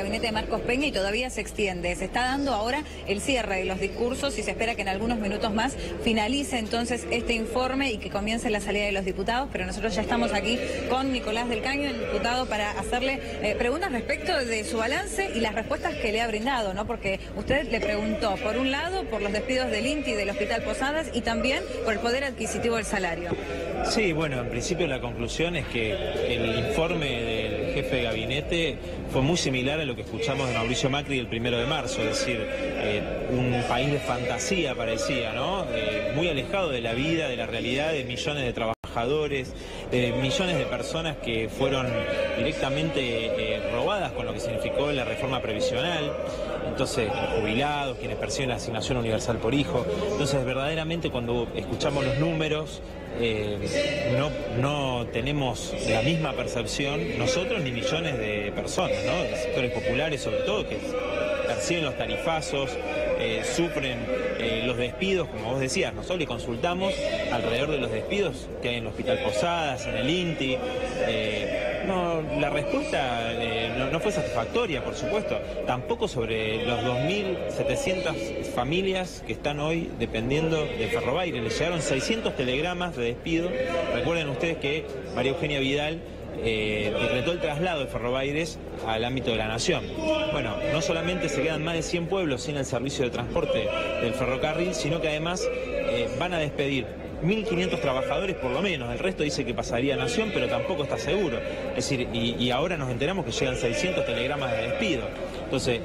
gabinete de Marcos Peña y todavía se extiende. Se está dando ahora el cierre de los discursos y se espera que en algunos minutos más finalice entonces este informe y que comience la salida de los diputados, pero nosotros ya estamos aquí con Nicolás del Caño, el diputado, para hacerle preguntas respecto de su balance y las respuestas que le ha brindado, ¿no? Porque usted le preguntó, por un lado, por los despidos del INTI y del Hospital Posadas y también por el poder adquisitivo del salario. Sí, bueno, en principio la conclusión es que el informe del jefe de gabinete fue muy similar a lo que escuchamos de Mauricio Macri el 1 de marzo, es decir, un país de fantasía parecía, ¿no? Muy alejado de la vida, de la realidad de millones de trabajadores, de millones de personas que fueron directamente robadas con lo que significó la reforma previsional. Entonces, los jubilados, quienes perciben la asignación universal por hijo. Entonces, verdaderamente cuando escuchamos los números, no tenemos la misma percepción nosotros ni millones de personas, ¿no? De sectores populares sobre todo, que perciben los tarifazos, sufren los despidos, como vos decías. Nosotros le consultamos alrededor de los despidos que hay en el Hospital Posadas, en el INTI. No, la respuesta no fue satisfactoria, por supuesto. Tampoco sobre los 2.700 familias que están hoy dependiendo de Ferrobaires. Les llegaron 600 telegramas de despido. Recuerden ustedes que María Eugenia Vidal decretó el traslado de Ferrobaires al ámbito de la nación. Bueno, no solamente se quedan más de 100 pueblos sin el servicio de transporte del ferrocarril, sino que además van a despedir 1.500 trabajadores por lo menos. El resto dice que pasaría a Nación, pero tampoco está seguro. Es decir, y ahora nos enteramos que llegan 600 telegramas de despido. Entonces,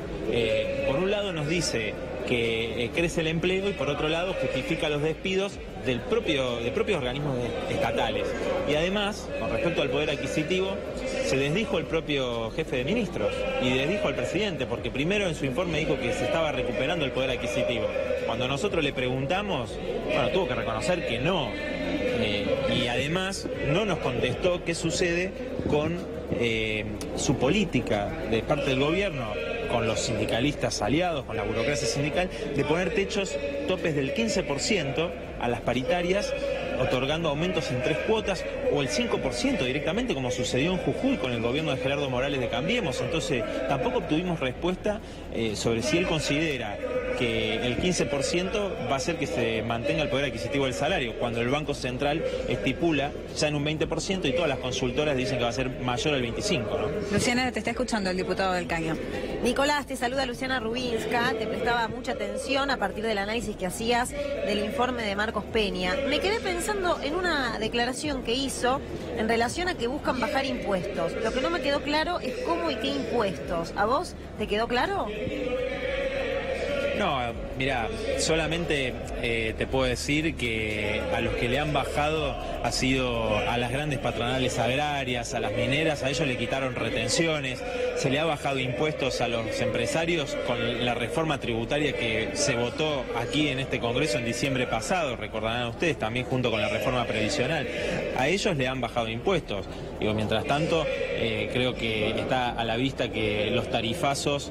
por un lado nos dice que crece el empleo y por otro lado justifica los despidos de propios organismos estatales. Y además, con respecto al poder adquisitivo, se desdijo el propio jefe de ministros y desdijo al presidente, porque primero en su informe dijo que se estaba recuperando el poder adquisitivo. Cuando nosotros le preguntamos, bueno, tuvo que reconocer que no. Y además no nos contestó qué sucede con su política de parte del gobierno, con los sindicalistas aliados, con la burocracia sindical, de poner topes del 15% a las paritarias, otorgando aumentos en 3 cuotas o el 5% directamente, como sucedió en Jujuy con el gobierno de Gerardo Morales de Cambiemos. Entonces, tampoco obtuvimos respuesta sobre si él considera que el 15% va a hacer que se mantenga el poder adquisitivo del salario, cuando el Banco Central estipula ya en un 20% y todas las consultoras dicen que va a ser mayor al 25%, ¿no? Luciana, te está escuchando el diputado del Caño. Nicolás, te saluda Luciana Rubinska, te prestaba mucha atención a partir del análisis que hacías del informe de Marcos Peña. Me quedé pensando en una declaración que hizo en relación a que buscan bajar impuestos. Lo que no me quedó claro es cómo y qué impuestos. ¿A vos te quedó claro? No, mira, solamente te puedo decir que a los que le han bajado ha sido a las grandes patronales agrarias, a las mineras, a ellos le quitaron retenciones, se le ha bajado impuestos a los empresarios con la reforma tributaria que se votó aquí en este Congreso en diciembre pasado, recordarán ustedes, también junto con la reforma previsional. A ellos le han bajado impuestos. Digo, mientras tanto, creo que está a la vista que los tarifazos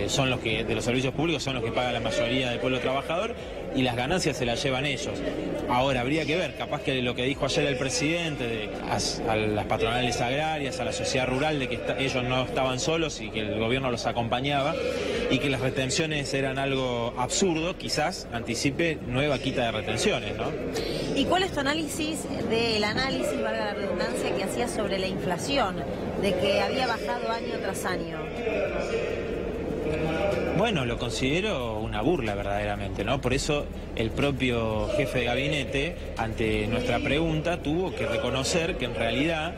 son los que, de los servicios públicos, son los que paga la mayoría del pueblo trabajador y las ganancias se las llevan ellos. Ahora, habría que ver, capaz que lo que dijo ayer el presidente a las patronales agrarias, a la sociedad rural, de que ellos no estaban solos y que el gobierno los acompañaba y que las retenciones eran algo absurdo, quizás anticipe nueva quita de retenciones, ¿no? ¿Y cuál es tu análisis valga la redundancia, que hacías sobre la inflación, de que había bajado año tras año? Bueno, lo considero una burla verdaderamente, ¿no? Por eso el propio jefe de gabinete, ante nuestra pregunta, tuvo que reconocer que en realidad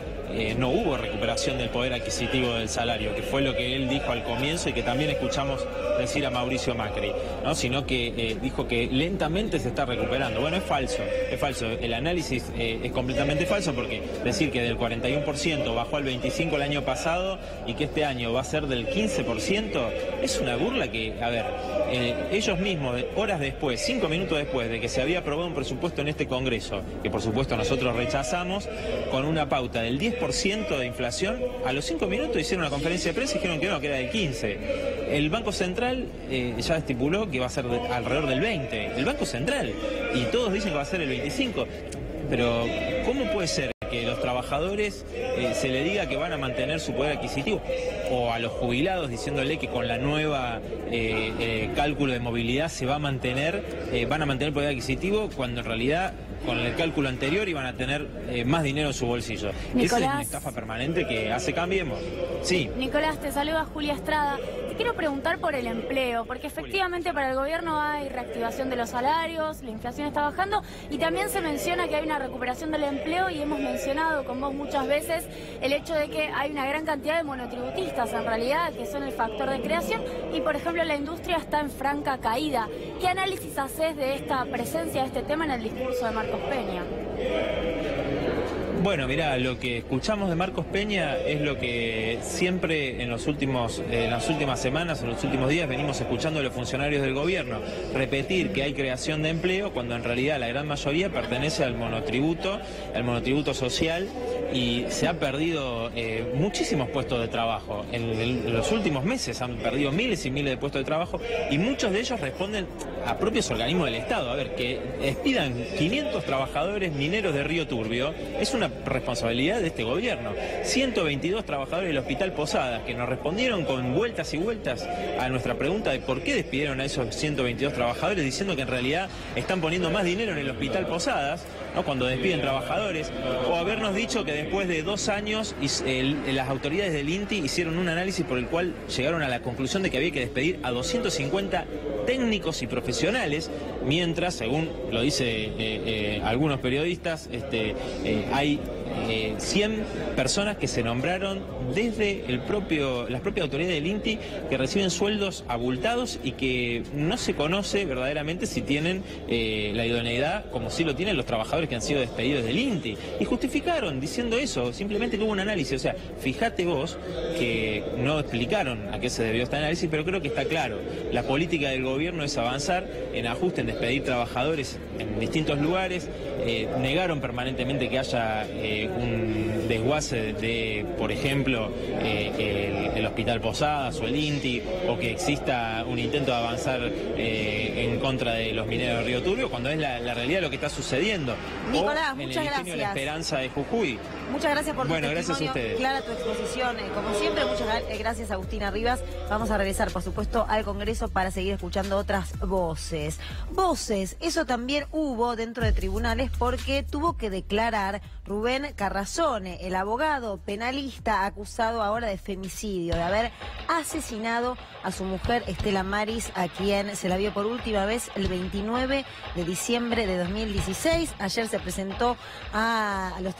no hubo recuperación del poder adquisitivo del salario, que fue lo que él dijo al comienzo y que también escuchamos decir a Mauricio Macri, ¿no? Sino que dijo que lentamente se está recuperando. Bueno, es falso. El análisis es completamente falso, porque decir que del 41% bajó al 25% el año pasado y que este año va a ser del 15% es una burla que, a ver, ellos mismos, horas después, 5 minutos después de que se había aprobado un presupuesto en este Congreso, que por supuesto nosotros rechazamos, con una pauta del 10% de inflación, a los 5 minutos hicieron una conferencia de prensa y dijeron que no, que era del 15%. El Banco Central ya estipuló que va a ser alrededor del 20%. El Banco Central. Y todos dicen que va a ser el 25%. Pero, ¿cómo puede ser que los trabajadores se le diga que van a mantener su poder adquisitivo, o a los jubilados diciéndole que con la nueva cálculo de movilidad se va a mantener, van a mantener poder adquisitivo, cuando en realidad con el cálculo anterior iban a tener más dinero en su bolsillo. Nicolás, esa es una estafa permanente que hace Cambiemos. Sí. Nicolás, te saluda Julia Estrada. Te quiero preguntar por el empleo, porque efectivamente para el gobierno hay reactivación de los salarios, la inflación está bajando y también se menciona que hay una recuperación del empleo, y hemos mencionado con vos muchas veces el hecho de que hay una gran cantidad de monotributistas en realidad, que son el factor de creación, y por ejemplo la industria está en franca caída. ¿Qué análisis haces de esta presencia de este tema en el discurso de Marcos Peña? Bueno, mirá, lo que escuchamos de Marcos Peña es lo que siempre en las últimas semanas, en los últimos días, venimos escuchando de los funcionarios del gobierno. Repetir que hay creación de empleo cuando en realidad la gran mayoría pertenece al monotributo social, y se ha perdido muchísimos puestos de trabajo. En los últimos meses han perdido miles y miles de puestos de trabajo, y muchos de ellos responden a propios organismos del Estado. A ver, que despidan 500 trabajadores mineros de Río Turbio es una responsabilidad de este gobierno. 122 trabajadores del Hospital Posadas, que nos respondieron con vueltas y vueltas a nuestra pregunta de por qué despidieron a esos 122 trabajadores, diciendo que en realidad están poniendo más dinero en el Hospital Posadas, ¿no?, cuando despiden trabajadores, o habernos dicho que después de 2 años las autoridades del INTI hicieron un análisis por el cual llegaron a la conclusión de que había que despedir a 250 técnicos y profesionales, mientras, según lo dice algunos periodistas, hay 100 personas que se nombraron desde las propias autoridades del INTI, que reciben sueldos abultados y que no se conoce verdaderamente si tienen la idoneidad, como sí lo tienen los trabajadores que han sido despedidos del INTI. Y justificaron diciendo eso, simplemente que hubo un análisis. O sea, fíjate vos que no explicaron a qué se debió este análisis, pero creo que está claro. La política del gobierno es avanzar en ajuste, en despedir trabajadores en distintos lugares. Negaron permanentemente que haya un desguace de, por ejemplo, el Hospital Posadas o el INTI, o que exista un intento de avanzar en contra de los mineros de Río Turbio, cuando es la realidad de lo que está sucediendo. Nicolás, o en muchas el ingenio de La gracias. Esperanza de Jujuy. Muchas gracias por tu testimonio, gracias a ustedes. clara tu exposición. Como siempre, muchas gracias, Agustina Rivas. Vamos a regresar, por supuesto, al Congreso para seguir escuchando otras voces. Voces, eso también hubo dentro de tribunales, porque tuvo que declarar Rubén Carrazone, el abogado penalista acusado ahora de femicidio, de haber asesinado a su mujer Estela Maris, a quien se la vio por última vez el 29 de diciembre de 2016. Ayer se presentó a los tribunales